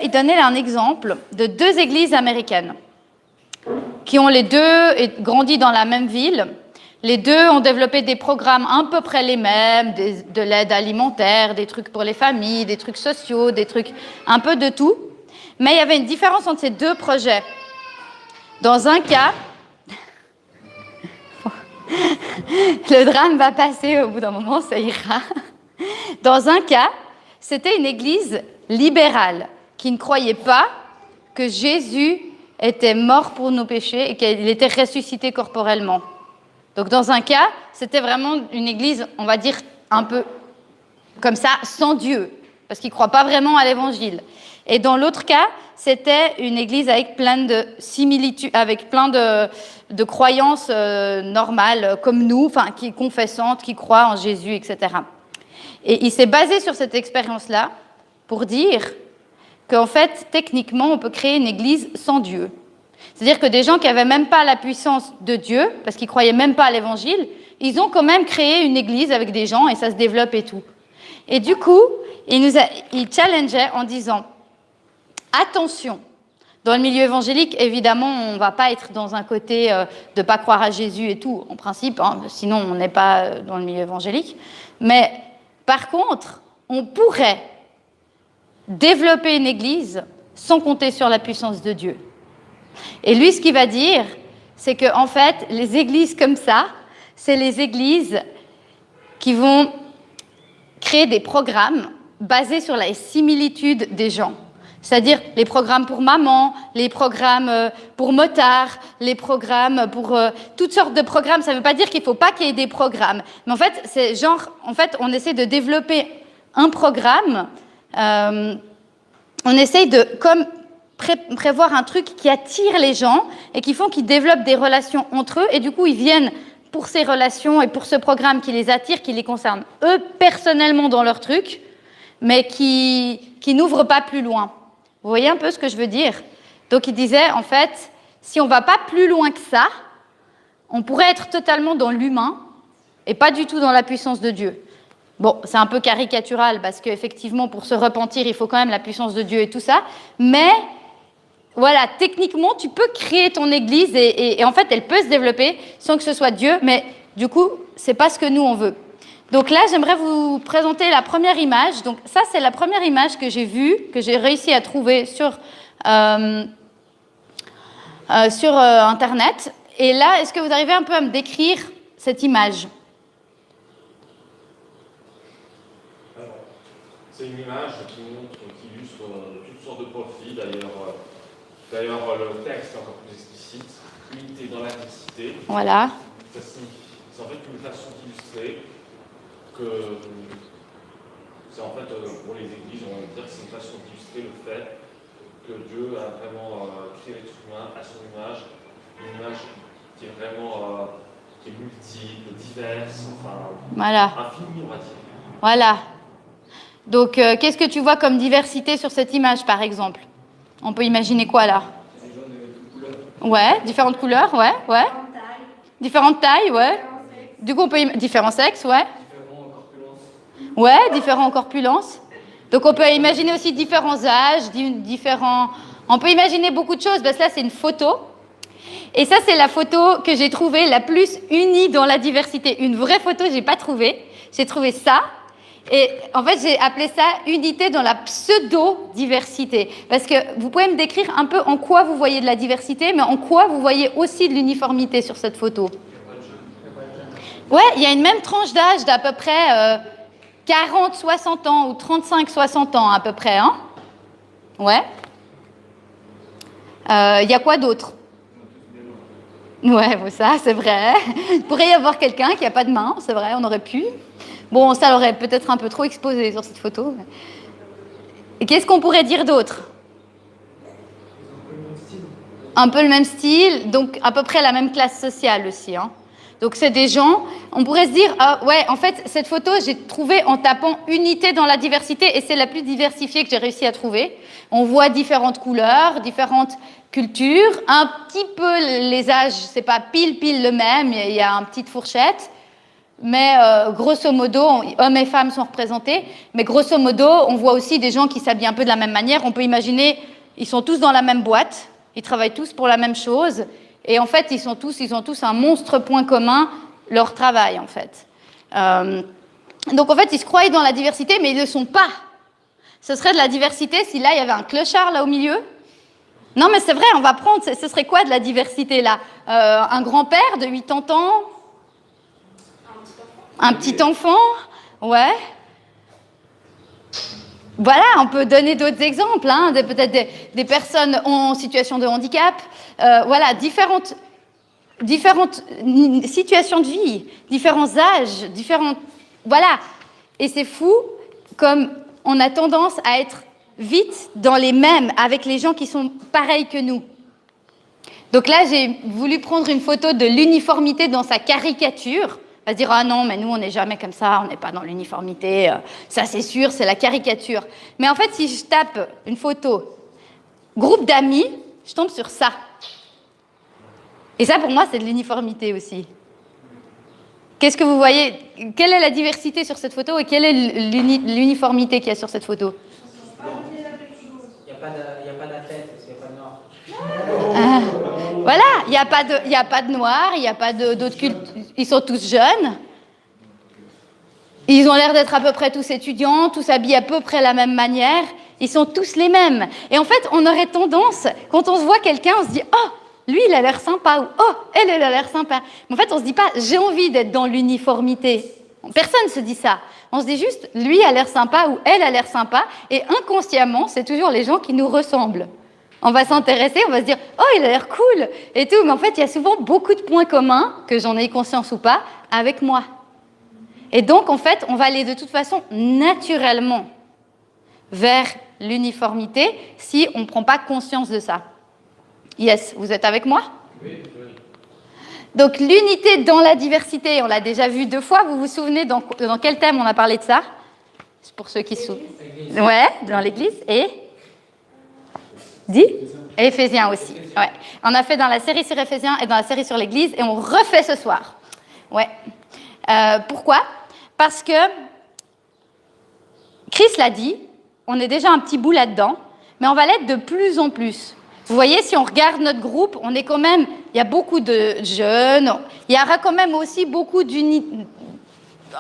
Il donnait un exemple de 2 églises américaines qui ont les 2 grandi dans la même ville. Les 2 ont développé des programmes à peu près les mêmes, de l'aide alimentaire, des trucs pour les familles, des trucs sociaux, des trucs un peu de tout. Mais il y avait une différence entre ces 2 projets. Dans un cas, le drame va passer au bout d'un moment, ça ira. Dans un cas, c'était une église libérale qui ne croyait pas que Jésus était mort pour nos péchés et qu'il était ressuscité corporellement. Donc dans un cas, c'était vraiment une église, on va dire, un peu comme ça, sans Dieu, parce qu'ils ne croient pas vraiment à l'évangile. Et dans l'autre cas, c'était une église avec plein de similitudes, avec plein de croyances normales, comme nous, enfin, qui confessantes, qui croient en Jésus, etc. Et il s'est basé sur cette expérience-là pour dire qu'en fait, techniquement, on peut créer une église sans Dieu. C'est-à-dire que des gens qui n'avaient même pas la puissance de Dieu, parce qu'ils ne croyaient même pas à l'évangile, ils ont quand même créé une église avec des gens et ça se développe et tout. Et du coup, il challengeait en disant « Attention, dans le milieu évangélique, évidemment, on ne va pas être dans un côté de ne pas croire à Jésus et tout, en principe, hein, sinon on n'est pas dans le milieu évangélique. Mais par contre, on pourrait développer une église sans compter sur la puissance de Dieu. Et lui, ce qu'il va dire, c'est que en fait, les églises comme ça, c'est les églises qui vont créer des programmes basés sur la similitude des gens. C'est-à-dire les programmes pour maman, les programmes pour motard, les programmes pour toutes sortes de programmes. Ça ne veut pas dire qu'il ne faut pas qu'il y ait des programmes. Mais en fait, c'est genre, en fait, on essaie de développer un programme. On essaye de comme prévoir un truc qui attire les gens et qui font qu'ils développent des relations entre eux. Et du coup, ils viennent pour ces relations et pour ce programme qui les attire, qui les concerne eux personnellement dans leur truc, mais qui n'ouvre pas plus loin. Vous voyez un peu ce que je veux dire? Donc il disait, en fait, si on ne va pas plus loin que ça, on pourrait être totalement dans l'humain et pas du tout dans la puissance de Dieu. Bon, c'est un peu caricatural parce qu'effectivement, pour se repentir, il faut quand même la puissance de Dieu et tout ça, mais voilà, techniquement, tu peux créer ton église et en fait, elle peut se développer sans que ce soit Dieu, mais du coup, c'est pas ce que nous, on veut. Donc là, j'aimerais vous présenter la première image. Donc ça, c'est la première image que j'ai vue, que j'ai réussi à trouver sur Internet. Et là, est-ce que vous arrivez un peu à me décrire cette image? Alors, c'est une image qui montre, qui illustre toutes sortes de profils. D'ailleurs, le texte est encore plus explicite. Unité dans la diversité. Voilà. C'est en fait une façon d'illustrer que c'est en fait pour les églises, on va dire que c'est une façon d'illustrer le fait que Dieu a vraiment créé l'être humain à son image, une image qui est vraiment qui est multiple, diverse, enfin voilà. infinie, on va dire. Voilà. Donc, qu'est-ce que tu vois comme diversité sur cette image, par exemple? On peut imaginer quoi là? Ouais, différentes couleurs, ouais. Différentes tailles, ouais. Du coup, on peut différents sexes, ouais. Ouais, différents corpulences. Donc, on peut imaginer aussi différents âges, différents... On peut imaginer beaucoup de choses, parce que là, c'est une photo. Et ça, c'est la photo que j'ai trouvée la plus unie dans la diversité. Une vraie photo, je n'ai pas trouvé. J'ai trouvé ça. Et en fait, j'ai appelé ça unité dans la pseudo-diversité. Parce que vous pouvez me décrire un peu en quoi vous voyez de la diversité, mais en quoi vous voyez aussi de l'uniformité sur cette photo. Ouais, il y a une même tranche d'âge d'à peu près 40-60 ans ou 35-60 ans à peu près. Hein, ouais. Il y a quoi d'autre? Ouais, bon, ça, c'est vrai. Il pourrait y avoir quelqu'un qui n'a pas de main, c'est vrai, on aurait pu. Bon, ça l'aurait peut-être un peu trop exposé sur cette photo. Et qu'est-ce qu'on pourrait dire d'autre? Un peu le même style, donc à peu près la même classe sociale aussi. Hein. Donc c'est des gens, on pourrait se dire, ouais, en fait, cette photo, j'ai trouvé en tapant unité dans la diversité, et c'est la plus diversifiée que j'ai réussi à trouver. On voit différentes couleurs, différentes cultures, un petit peu les âges, c'est pas pile le même, il y a une petite fourchette. Mais grosso modo, hommes et femmes sont représentés. Mais grosso modo, on voit aussi des gens qui s'habillent un peu de la même manière. On peut imaginer, ils sont tous dans la même boîte, ils travaillent tous pour la même chose. Et en fait, ils ont tous un monstre point commun, leur travail, en fait. Donc, en fait, ils se croient dans la diversité, mais ils ne le sont pas. Ce serait de la diversité si là, il y avait un clochard là au milieu. Non, mais c'est vrai, on va prendre, ce serait quoi de la diversité là? Un grand-père de 80 ans? Un petit enfant? Ouais. Voilà, on peut donner d'autres exemples, hein, peut-être des personnes en situation de handicap. Voilà, différentes situations de vie, différents âges, Voilà. Et c'est fou comme on a tendance à être vite dans les mêmes avec les gens qui sont pareils que nous. Donc là, j'ai voulu prendre une photo de l'uniformité dans sa caricature. On va se dire, ah non, mais nous, on n'est jamais comme ça, on n'est pas dans l'uniformité. Ça, c'est sûr, c'est la caricature. Mais en fait, si je tape une photo groupe d'amis, je tombe sur ça. Et ça, pour moi, c'est de l'uniformité aussi. Qu'est-ce que vous voyez? Quelle est la diversité sur cette photo et quelle est l'uniformité qu'il y a sur cette photo? Il n'y a pas d'athlète, parce qu'il n'y a pas de noir. Voilà, il n'y a pas de noirs, il n'y a pas d'autres cultes. Ils sont tous jeunes. Ils ont l'air d'être à peu près tous étudiants, tous habillés à peu près de la même manière. Ils sont tous les mêmes. Et en fait, on aurait tendance, quand on se voit quelqu'un, on se dit « Oh, lui, il a l'air sympa » ou « Oh, elle a l'air sympa ». Mais en fait, on ne se dit pas « J'ai envie d'être dans l'uniformité ». Personne ne se dit ça. On se dit juste « Lui a l'air sympa » ou « Elle a l'air sympa ». Et inconsciemment, c'est toujours les gens qui nous ressemblent. On va s'intéresser, on va se dire « Oh, il a l'air cool » et tout. Mais en fait, il y a souvent beaucoup de points communs, que j'en ai conscience ou pas, avec moi. Et donc, en fait, on va aller de toute façon naturellement vers l'uniformité si on ne prend pas conscience de ça. Yes, vous êtes avec moi? Oui. Donc, l'unité dans la diversité, on l'a déjà vu 2 fois. Vous vous souvenez dans quel thème on a parlé de ça? C'est pour ceux qui se souviennent. Ouais, dans l'Église. Et Dis Éphésiens aussi. Ouais. On a fait dans la série sur Éphésiens et dans la série sur l'Église et on refait ce soir. Ouais. Pourquoi? Parce que Christ l'a dit, on est déjà un petit bout là-dedans, mais on va l'être de plus en plus. Vous voyez, si on regarde notre groupe, on est quand même, il y a beaucoup de jeunes, il y aura quand même aussi beaucoup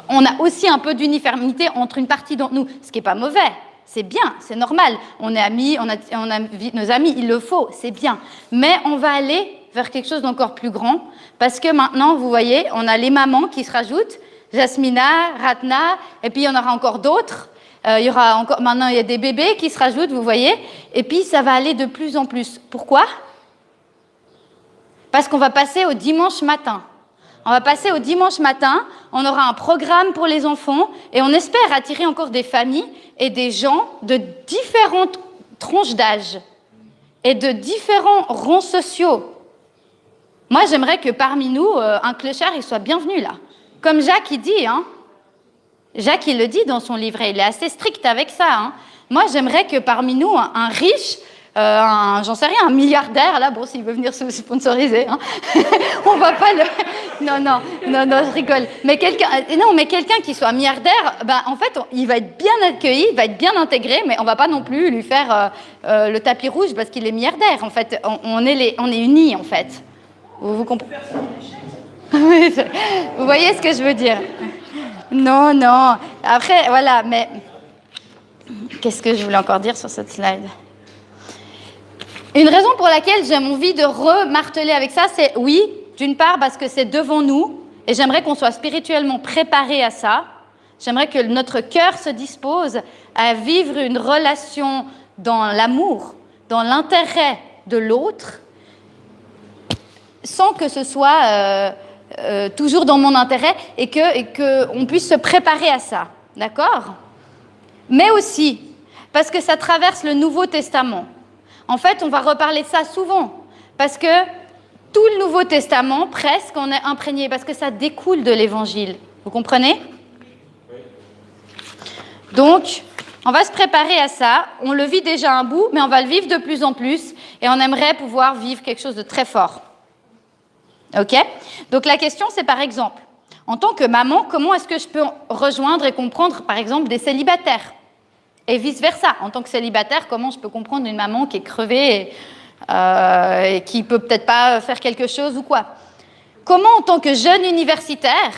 on a aussi un peu d'uniformité entre une partie d'entre nous, ce qui n'est pas mauvais. C'est bien, c'est normal. On est amis, on a nos amis, il le faut, c'est bien. Mais on va aller vers quelque chose d'encore plus grand, parce que maintenant, vous voyez, on a les mamans qui se rajoutent, Jasmina, Ratna, et puis il y en aura encore d'autres. Maintenant, il y a des bébés qui se rajoutent, vous voyez, et puis ça va aller de plus en plus. Pourquoi? Parce qu'on va passer au dimanche matin. On va passer au dimanche matin, on aura un programme pour les enfants et on espère attirer encore des familles et des gens de différentes tranches d'âge et de différents rangs sociaux. Moi, j'aimerais que parmi nous, un clochard, il soit bienvenu là. Comme Jacques, il dit, hein. Jacques, il le dit dans son livret, il est assez strict avec ça. Hein. Moi, j'aimerais que parmi nous, un riche, j'en sais rien, un milliardaire, là, bon, s'il veut venir se sponsoriser, hein. On va pas le... Non, je rigole. Mais quelqu'un qui soit milliardaire, ben, en fait, il va être bien accueilli, il va être bien intégré, mais on va pas non plus lui faire le tapis rouge parce qu'il est milliardaire. En fait, on est unis, en fait. Vous comprenez? Vous voyez ce que je veux dire? Non. Après, voilà, mais... Qu'est-ce que je voulais encore dire sur cette slide? Une raison pour laquelle j'ai envie de remarteler avec ça, c'est oui, d'une part parce que c'est devant nous, et j'aimerais qu'on soit spirituellement préparé à ça. J'aimerais que notre cœur se dispose à vivre une relation dans l'amour, dans l'intérêt de l'autre, sans que ce soit toujours dans mon intérêt, et qu'on puisse se préparer à ça, d'accord? Mais aussi parce que ça traverse le Nouveau Testament. En fait, on va reparler de ça souvent, parce que tout le Nouveau Testament, presque, on est imprégné, parce que ça découle de l'Évangile. Vous comprenez? Oui. Donc, on va se préparer à ça. On le vit déjà un bout, mais on va le vivre de plus en plus, et on aimerait pouvoir vivre quelque chose de très fort. OK? Donc, la question, c'est par exemple, En tant que maman, comment est-ce que je peux rejoindre et comprendre, par exemple, des célibataires? Et vice-versa. En tant que célibataire, comment je peux comprendre une maman qui est crevée et qui peut peut-être pas faire quelque chose ou quoi? Comment, en tant que jeune universitaire,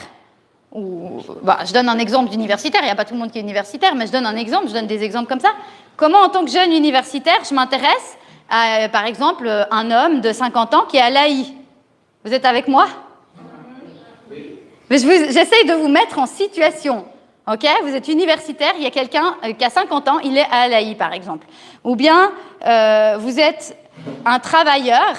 je donne un exemple d'universitaire, il n'y a pas tout le monde qui est universitaire, mais je donne un exemple, je donne des exemples comme ça. Comment, en tant que jeune universitaire, je m'intéresse à, par exemple, un homme de 50 ans qui est à l'AI? Vous êtes avec moi? J'essaye de vous mettre en situation. Ok, vous êtes universitaire, il y a quelqu'un qui a 50 ans, il est à l'AI, par exemple. Ou bien, vous êtes un travailleur,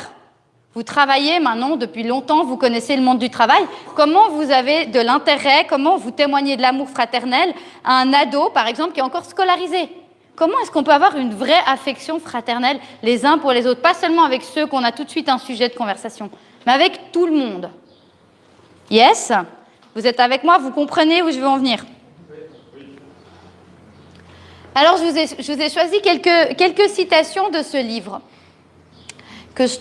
vous travaillez maintenant depuis longtemps, vous connaissez le monde du travail. Comment vous avez de l'intérêt, comment vous témoignez de l'amour fraternel à un ado, par exemple, qui est encore scolarisé? Comment est-ce qu'on peut avoir une vraie affection fraternelle les uns pour les autres? Pas seulement avec ceux qu'on a tout de suite un sujet de conversation, mais avec tout le monde. Yes? Vous êtes avec moi? Vous comprenez où je veux en venir? Alors, je vous ai choisi quelques citations de ce livre que je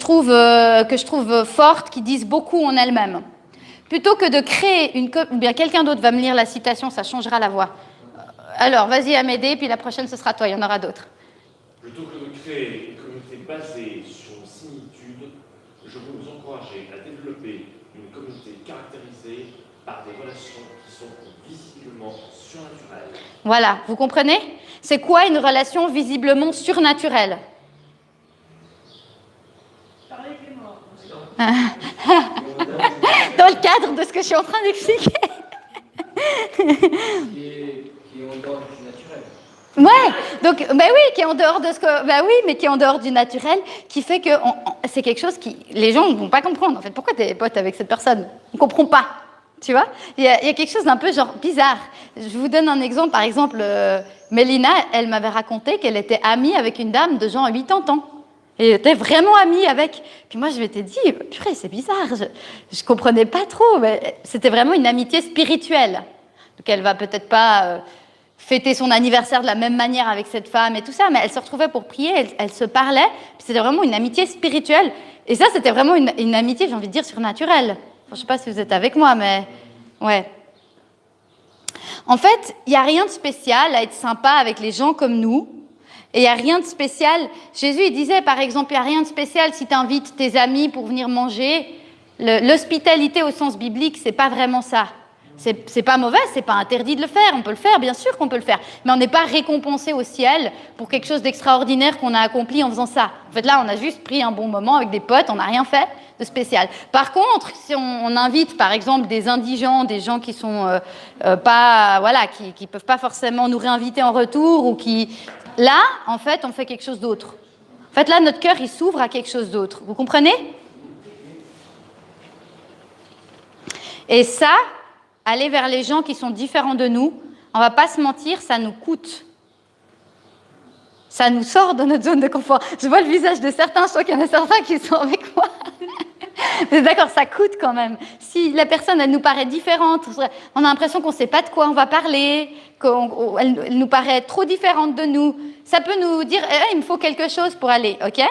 trouve fortes, qui disent beaucoup en elles-mêmes. Plutôt que de créer ou bien quelqu'un d'autre va me lire la citation, ça changera la voix. Alors, vas-y Amédée, puis la prochaine, ce sera toi, il y en aura d'autres. Plutôt que de créer une communauté basée sur une similitude, je veux vous encourager à développer une communauté caractérisée par des relations qui sont visiblement surnaturelles. Voilà, vous comprenez? C'est quoi une relation visiblement surnaturelle? Parler avec les morts. Dans le cadre de ce que je suis en train d'expliquer. Qui est en dehors du naturel. Ouais, donc, oui, qui est en dehors de ce que, oui, mais qui est en dehors du naturel, qui fait que c'est quelque chose qui, les gens ne vont pas comprendre. En fait, pourquoi tu es pote avec cette personne? On ne comprend pas, tu vois. Il y a quelque chose d'un peu genre bizarre. Je vous donne un exemple. Par exemple, Mélina, elle m'avait raconté qu'elle était amie avec une dame de genre 80 ans. Elle était vraiment amie avec. Puis moi, je m'étais dit, purée, c'est bizarre. Je comprenais pas trop. Mais c'était vraiment une amitié spirituelle. Donc, elle va peut-être pas fêter son anniversaire de la même manière avec cette femme et tout ça, mais elle se retrouvait pour prier, elle se parlait. Puis c'était vraiment une amitié spirituelle. Et ça, c'était vraiment une amitié, j'ai envie de dire, surnaturelle. Enfin, je ne sais pas si vous êtes avec moi, mais ouais. En fait, il n'y a rien de spécial à être sympa avec les gens comme nous. Et il n'y a rien de spécial. Jésus, il disait, par exemple, il n'y a rien de spécial si tu invites tes amis pour venir manger. L'hospitalité au sens biblique, ce n'est pas vraiment ça. C'est pas mauvais, c'est pas interdit de le faire. On peut le faire, bien sûr qu'on peut le faire. Mais on n'est pas récompensé au ciel pour quelque chose d'extraordinaire qu'on a accompli en faisant ça. En fait, là, on a juste pris un bon moment avec des potes, on n'a rien fait de spécial. Par contre, si on invite, par exemple, des indigents, des gens qui sont pas, voilà, qui peuvent pas forcément nous réinviter en retour ou qui, là, en fait, on fait quelque chose d'autre. En fait, là, notre cœur, il s'ouvre à quelque chose d'autre. Vous comprenez? Et ça, aller vers les gens qui sont différents de nous, on ne va pas se mentir, ça nous coûte. Ça nous sort de notre zone de confort. Je vois le visage de certains, je crois qu'il y en a certains qui sont avec moi. Vous êtes d'accord, ça coûte quand même. Si la personne, elle nous paraît différente, on a l'impression qu'on ne sait pas de quoi on va parler, qu'elle nous paraît trop différente de nous, ça peut nous dire, il me faut quelque chose pour aller, ok?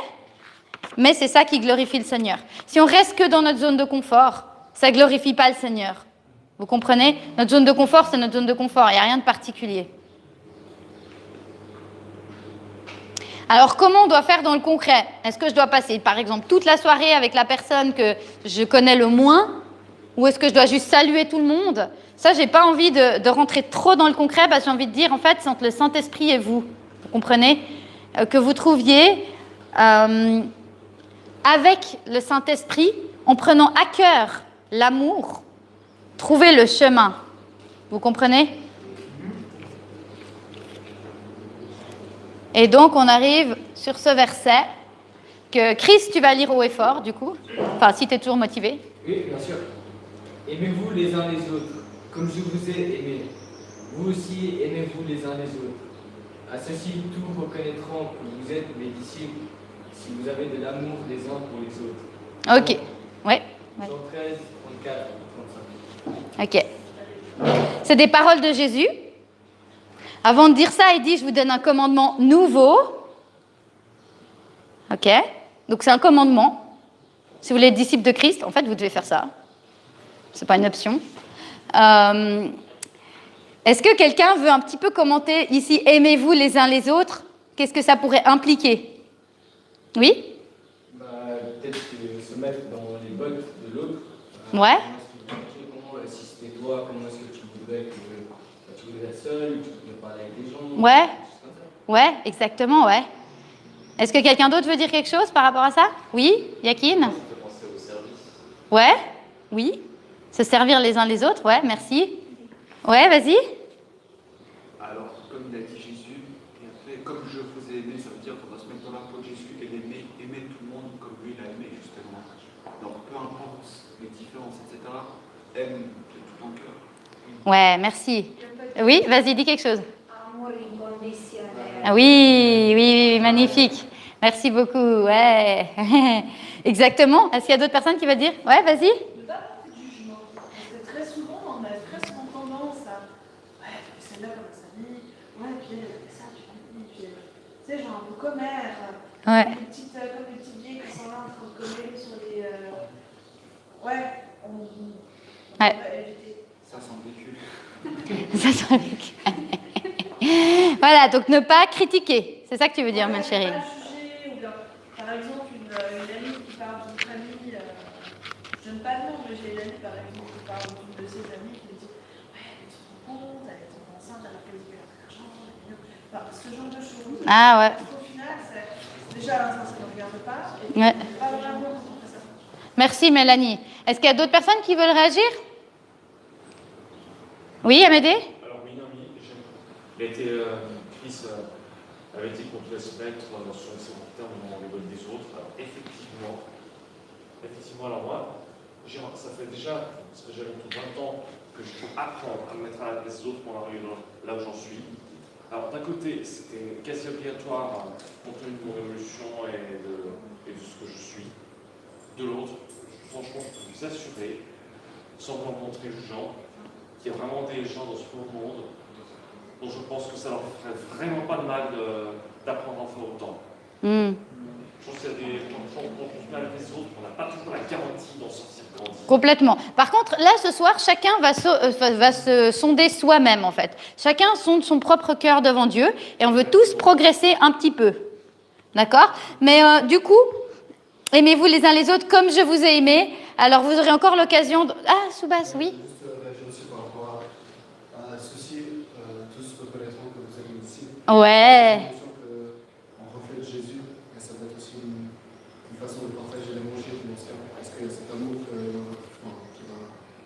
Mais c'est ça qui glorifie le Seigneur. Si on reste que dans notre zone de confort, ça ne glorifie pas le Seigneur. Vous comprenez? Notre zone de confort, c'est notre zone de confort. Il n'y a rien de particulier. Alors, comment on doit faire dans le concret? Est-ce que je dois passer, par exemple, toute la soirée avec la personne que je connais le moins? Ou est-ce que je dois juste saluer tout le monde? Ça, je n'ai pas envie de rentrer trop dans le concret parce que j'ai envie de dire, en fait, c'est entre le Saint-Esprit et vous. Vous comprenez? Que vous trouviez avec le Saint-Esprit, en prenant à cœur l'amour, trouver le chemin. Vous comprenez? Et donc, on arrive sur ce verset que Chris, tu vas lire haut et fort, du coup. Enfin, si tu es toujours motivé. Oui, bien sûr. Aimez-vous les uns les autres, comme je vous ai aimé. Vous aussi, aimez-vous les uns les autres. À ceci, tous reconnaîtront que vous êtes mes disciples, si vous avez de l'amour les uns pour les autres. Ok. Ouais. Jean 13, 34, 35. Ok. C'est des paroles de Jésus. Avant de dire ça, il dit, je vous donne un commandement nouveau. Ok. Donc c'est un commandement. Si vous voulez être disciple de Christ, en fait, vous devez faire ça. C'est pas une option. Est-ce que quelqu'un veut un petit peu commenter ici, aimez-vous les uns les autres? Qu'est-ce que ça pourrait impliquer? Oui? Peut-être se mettre dans les bottes de l'autre. Ouais. Si c'était toi, comment est-ce que tu voudrais que tu voudrais être seul, tu voudrais parler avec des gens? Ouais. Ouais, exactement, ouais. Est-ce que quelqu'un d'autre veut dire quelque chose par rapport à ça? Oui, Yakin? Ça fait penser au service. Ouais, oui. Se servir les uns les autres, ouais, merci. Ouais, vas-y. Alors, comme il a dit Jésus, et après, comme je vous ai aimé, ça veut dire qu'on va se mettre dans la peau de Jésus et aimer tout le monde comme lui l'a aimé, justement. Donc, peu importe les différences, etc., aime de tout ton cœur. Ouais, merci. Oui, vas-y, dis quelque chose. Amour inconditionnel. Ah oui, oui, oui, magnifique. Merci beaucoup, ouais. Exactement. Est-ce qu'il y a d'autres personnes qui veulent dire? Ouais, vas-y. Ne pas porter de jugement. Parce que très souvent, on a très souvent tendance à. Ouais, c'est là comme ça dit. Ouais, puis elle a fait ça, puis tu sais, genre un peu commère. Ouais. Comme des petites vieilles qui sont là en train de commérer sur les. Ouais, on Ouais. va éviter. Ça, c'est un vécu. Ça sera vécu. Voilà, donc ne pas critiquer. C'est ça que tu veux dire, ma chérie. Ne pas juger, ou bien, par exemple, une amie qui parle d'une famille. Je donne pas de nom, mais j'ai une amie, par exemple, qui parle d'une de ses amies qui me dit ouais, elle est trop compte, elle est trop enceinte, elle a fait du l'argent, enfin, ce genre de choses. Ah ouais. Au final, déjà, ça ne me regarde pas, et Ouais. pas vraiment quand on fait ça. Merci, Mélanie. Est-ce qu'il y a d'autres personnes qui veulent réagir? Oui, Amédée? Alors, oui, il a été, Chris avait dit qu'on devait se mettre sur les seconds termes dans les bottes des autres. Alors, effectivement, alors moi, ça fait déjà, parce que j'ai tout 20 ans, que je peux apprendre à me mettre à la place des autres pour arriver là où j'en suis. Alors, d'un côté, c'était quasi obligatoire compte tenu de mon évolution et de ce que je suis. De l'autre, franchement, je peux vous assurer, sans me montrer jugeant, qu'il y a vraiment des gens dans ce monde dont je pense que ça leur ferait vraiment pas de mal d'apprendre à en faire autant. Je pense qu'il y a des gens quand on se met avec les autres, on n'a pas toujours la garantie d'en sortir grandi. Complètement. Par contre, là, ce soir, chacun va se sonder soi-même, en fait. Chacun sonde son propre cœur devant Dieu, et on veut tous progresser un petit peu. D'accord? Mais du coup, aimez-vous les uns les autres comme je vous ai aimé. Alors, vous aurez encore l'occasion de... Ah, Soubas, oui. Juste réagir aussi par rapport à ceci, tous reconnaîtront que vous êtes mes disciples. Ouais. J'ai l'impression qu'on reflète Jésus, mais ça doit être aussi une façon de partager l'évangile, parce qu'il y a cet amour qui va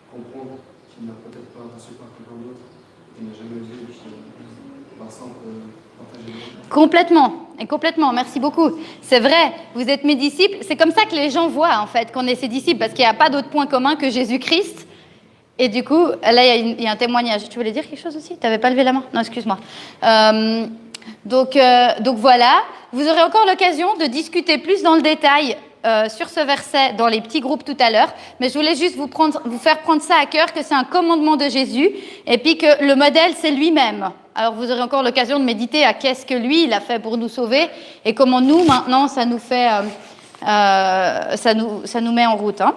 comprendre, qui n'a peut-être pas reçu par quelqu'un d'autre, qui n'a jamais vu, qui va simple partager l'évangile. Complètement, merci beaucoup. C'est vrai, vous êtes mes disciples. C'est comme ça que les gens voient, en fait, qu'on est ses disciples, parce qu'il n'y a pas d'autre point commun que Jésus-Christ. Et du coup, là, il y a un témoignage. Tu voulais dire quelque chose aussi? Tu n'avais pas levé la main? Non, excuse-moi. Donc voilà, vous aurez encore l'occasion de discuter plus dans le détail sur ce verset dans les petits groupes tout à l'heure, mais je voulais juste vous faire prendre ça à cœur, que c'est un commandement de Jésus, et puis que le modèle, c'est lui-même. Alors vous aurez encore l'occasion de méditer à qu'est-ce que lui, il a fait pour nous sauver, et comment nous, maintenant, ça nous fait, ça nous met en route. Hein.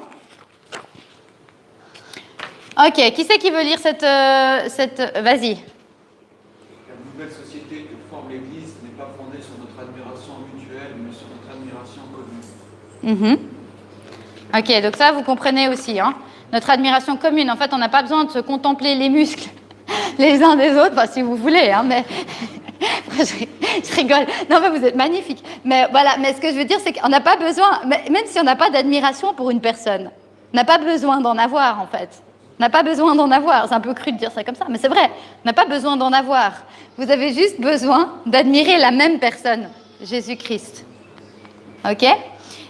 Ok, qui c'est qui veut lire cette vas-y. La nouvelle société que forme l'Église n'est pas fondée sur notre admiration mutuelle, mais sur notre admiration commune. Ok, donc ça, vous comprenez aussi. Hein. Notre admiration commune, en fait, on n'a pas besoin de se contempler les muscles les uns des autres, enfin, si vous voulez, hein, mais je rigole. Non, mais vous êtes magnifiques. Mais voilà, mais ce que je veux dire, c'est qu'on n'a pas besoin, même si on n'a pas d'admiration pour une personne, on n'a pas besoin d'en avoir, en fait. On n'a pas besoin d'en avoir. C'est un peu cru de dire ça comme ça, mais c'est vrai. On n'a pas besoin d'en avoir. Vous avez juste besoin d'admirer la même personne, Jésus-Christ. Ok?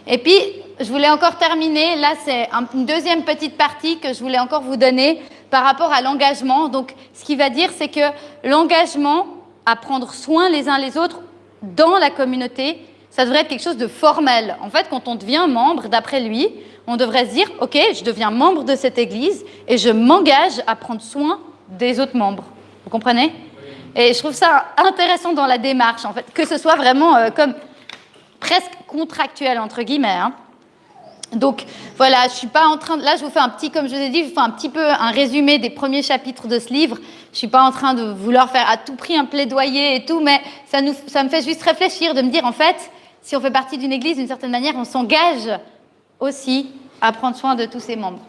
Et puis, je voulais encore terminer. Là, c'est une deuxième petite partie que je voulais encore vous donner par rapport à l'engagement. Donc, ce qu'il va dire, c'est que l'engagement à prendre soin les uns les autres dans la communauté, ça devrait être quelque chose de formel. En fait, quand on devient membre, d'après lui, on devrait se dire, OK, je deviens membre de cette église et je m'engage à prendre soin des autres membres. Vous comprenez? Et je trouve ça intéressant dans la démarche, en fait, que ce soit vraiment comme presque contractuel, entre guillemets. Hein. Donc voilà, je suis pas en train de... Là, je vous fais un petit, comme je vous ai dit, je vous fais un petit peu un résumé des premiers chapitres de ce livre. Je suis pas en train de vouloir faire à tout prix un plaidoyer et tout, mais ça me fait juste réfléchir, de me dire, en fait, si on fait partie d'une église, d'une certaine manière, on s'engage aussi à prendre soin de tous ses membres.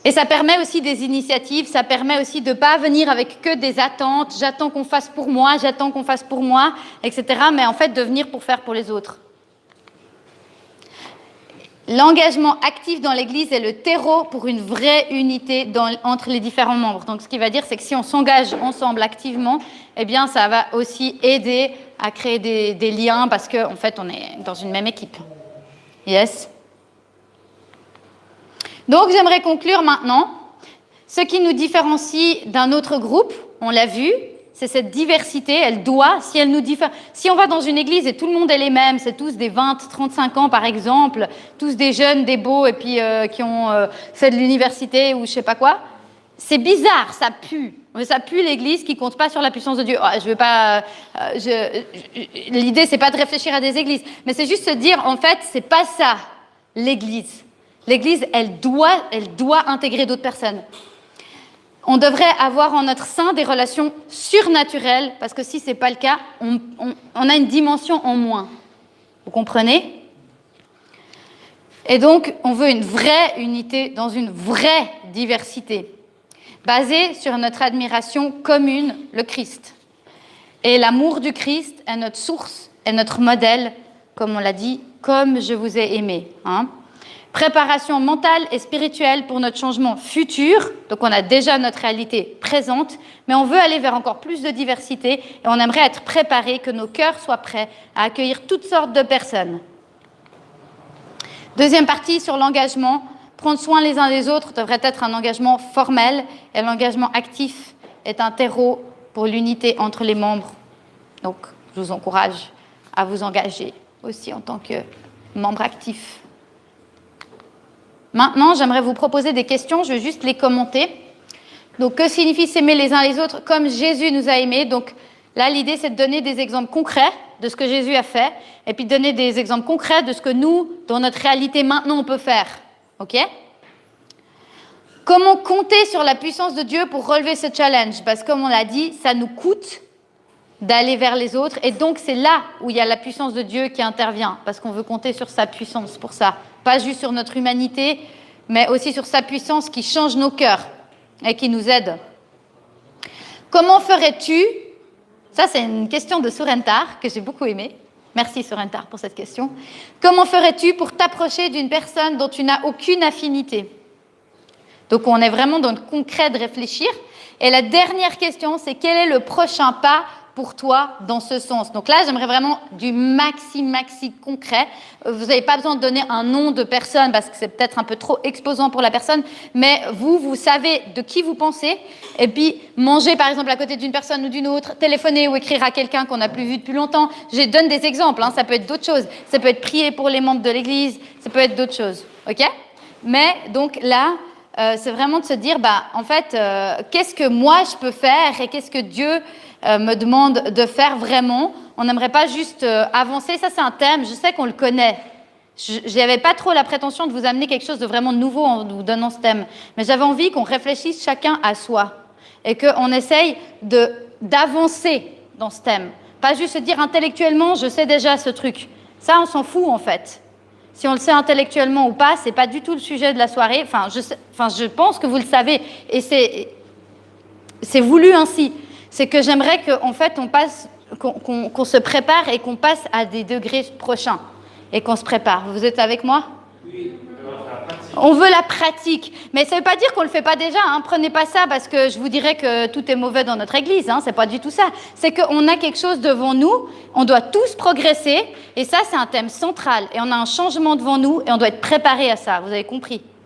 Et ça permet aussi des initiatives, ça permet aussi de ne pas venir avec que des attentes, j'attends qu'on fasse pour moi, etc. Mais en fait, de venir pour faire pour les autres. L'engagement actif dans l'Église est le terreau pour une vraie unité entre les différents membres. Donc, ce qui va dire, c'est que si on s'engage ensemble activement, eh bien, ça va aussi aider à créer des liens parce qu'en fait, on est dans une même équipe. Yes. Donc, j'aimerais conclure maintenant. Ce qui nous différencie d'un autre groupe, on l'a vu, c'est cette diversité. Elle doit, si on va dans une église et tout le monde est les mêmes, c'est tous des 20, 35 ans par exemple, tous des jeunes, des beaux et puis qui ont fait de l'université ou je sais pas quoi, c'est bizarre, ça pue. Ça pue l'église qui compte pas sur la puissance de Dieu. Oh, je veux pas. L'idée, c'est pas de réfléchir à des églises, mais c'est juste se dire, en fait, c'est pas ça l'église. L'église, elle doit intégrer d'autres personnes. On devrait avoir en notre sein des relations surnaturelles, parce que si ce n'est pas le cas, on a une dimension en moins. Vous comprenez? Et donc, on veut une vraie unité dans une vraie diversité, basée sur notre admiration commune, le Christ. Et l'amour du Christ est notre source, est notre modèle, comme on l'a dit, comme je vous ai aimé. Préparation mentale et spirituelle pour notre changement futur. Donc, on a déjà notre réalité présente, mais on veut aller vers encore plus de diversité et on aimerait être préparé, que nos cœurs soient prêts à accueillir toutes sortes de personnes. Deuxième partie sur l'engagement. Prendre soin les uns des autres devrait être un engagement formel et l'engagement actif est un terreau pour l'unité entre les membres. Donc, je vous encourage à vous engager aussi en tant que membre actif. Maintenant, j'aimerais vous proposer des questions, je vais juste les commenter. Donc, que signifie s'aimer les uns les autres comme Jésus nous a aimés? Donc, là, l'idée, c'est de donner des exemples concrets de ce que Jésus a fait, et puis de donner des exemples concrets de ce que nous, dans notre réalité maintenant, on peut faire. OK? Comment compter sur la puissance de Dieu pour relever ce challenge? Parce que, comme on l'a dit, ça nous coûte d'aller vers les autres, et donc c'est là où il y a la puissance de Dieu qui intervient, parce qu'on veut compter sur sa puissance pour ça. Pas juste sur notre humanité, mais aussi sur sa puissance qui change nos cœurs et qui nous aide. Comment ferais-tu? Ça, c'est une question de Surentar que j'ai beaucoup aimée. Merci Surentar pour cette question. Comment ferais-tu pour t'approcher d'une personne dont tu n'as aucune affinité? Donc, on est vraiment dans le concret de réfléchir. Et la dernière question, c'est quel est le prochain pas pour toi dans ce sens? Donc là, j'aimerais vraiment du maxi concret. Vous n'avez pas besoin de donner un nom de personne parce que c'est peut-être un peu trop exposant pour la personne, mais vous savez de qui vous pensez. Et puis, manger par exemple à côté d'une personne ou d'une autre, téléphoner ou écrire à quelqu'un qu'on n'a plus vu depuis longtemps. Je donne des exemples, ça peut être d'autres choses. Ça peut être prier pour les membres de l'église, ça peut être d'autres choses. OK? Mais donc là, c'est vraiment de se dire, en fait, qu'est-ce que moi je peux faire et qu'est-ce que Dieu me demande de faire vraiment. On n'aimerait pas juste avancer. Ça, c'est un thème, je sais qu'on le connaît. Je n'avais pas trop la prétention de vous amener quelque chose de vraiment nouveau en vous donnant ce thème. Mais j'avais envie qu'on réfléchisse chacun à soi et qu'on essaye d'avancer dans ce thème. Pas juste se dire intellectuellement, je sais déjà ce truc. Ça, on s'en fout en fait. Si on le sait intellectuellement ou pas, c'est pas du tout le sujet de la soirée. Je pense que vous le savez et c'est voulu ainsi. C'est que j'aimerais qu'en fait, qu'on se prépare et qu'on passe à des degrés prochains et qu'on se prépare. Vous êtes avec moi? Oui. On veut la pratique. Mais ça ne veut pas dire qu'on ne le fait pas déjà. Prenez pas ça parce que je vous dirais que tout est mauvais dans notre église. C'est pas du tout ça. C'est qu'on a quelque chose devant nous. On doit tous progresser. Et ça, c'est un thème central. Et on a un changement devant nous et on doit être préparé à ça. Vous avez compris?